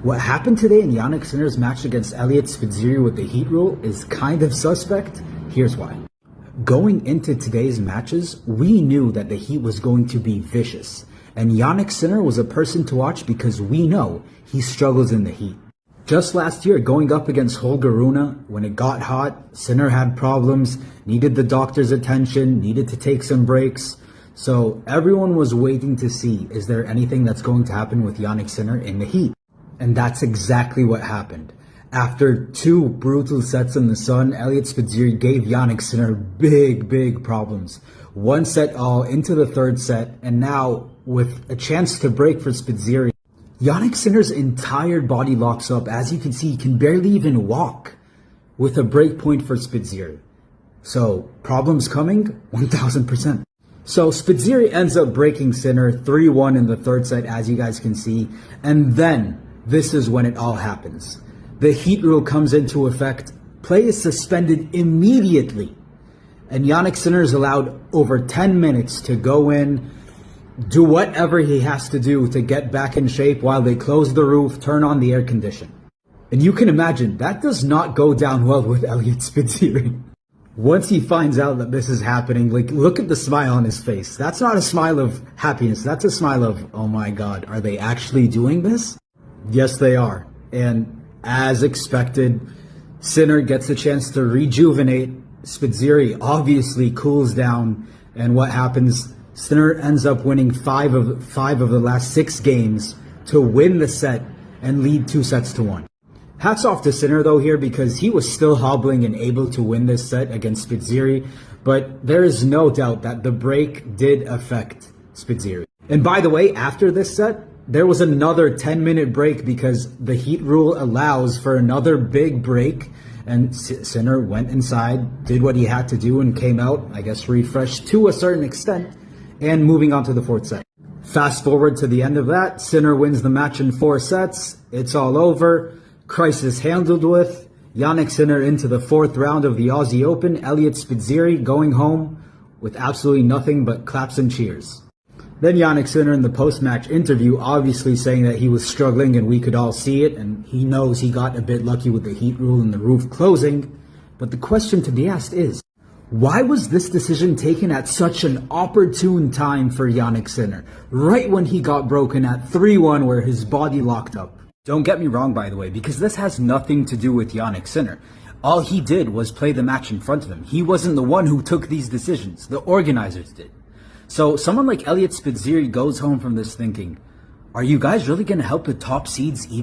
What happened today in Yannick Sinner's match against Elliot Spitzeri with the heat rule is kind of suspect. Here's why. Going into today's matches, we knew that the heat was going to be vicious. And Yannick Sinner was a person to watch because we know he struggles in the heat. Just last year, going up against Holger Rune, when it got hot, Sinner had problems, needed the doctor's attention, needed to take some breaks. So everyone was waiting to see, is there anything that's going to happen with Yannick Sinner in the heat? And that's exactly what happened. After two brutal sets in the sun, Elliot Spitzeri gave Yannick Sinner big problems. One set all into the third set, and now with a chance to break for Spitzeri, Yannick Sinner's entire body locks up. As you can see, he can barely even walk with a break point for Spitzeri. So, problems coming? 1000%. So, Spitzeri ends up breaking Sinner 3-1 in the third set, as you guys can see. And then, this is when it all happens. The heat rule comes into effect. Play is suspended immediately. And Yannick Sinner is allowed over 10 minutes to go in, do whatever he has to do to get back in shape while they close the roof, turn on the air condition. And you can imagine, that does not go down well with Elliot Spitzeri. Once he finds out that this is happening, like, look at the smile on his face. That's not a smile of happiness. That's a smile of, oh my God, are they actually doing this? Yes, they are. And as expected, Sinner gets a chance to rejuvenate. Spitzeri obviously cools down. And what happens? Sinner ends up winning five of the last 6 games to win the set and lead 2-1. Hats off to Sinner though here, because he was still hobbling and able to win this set against Spitzeri. But there is no doubt that the break did affect Spitzeri. And by the way, after this set, there was another 10-minute break because the heat rule allows for another big break. And Sinner went inside, did what he had to do, and came out, I guess, refreshed to a certain extent. And moving on to the 4th set. Fast forward to the end of that, Sinner wins the match in 4 sets. It's all over. Crisis handled with. Yannick Sinner into the 4th round of the Aussie Open. Elliot Spitzeri going home with absolutely nothing but claps and cheers. Then Yannick Sinner in the post-match interview obviously saying that he was struggling and we could all see it, and he knows he got a bit lucky with the heat rule and the roof closing. But the question to be asked is, why was this decision taken at such an opportune time for Yannick Sinner? Right when he got broken at 3-1 where his body locked up. Don't get me wrong, by the way, because this has nothing to do with Yannick Sinner. All he did was play the match in front of him. He wasn't the one who took these decisions. The organizers did. So someone like Elliot Spitzeri goes home from this thinking, are you guys really going to help the top seeds even?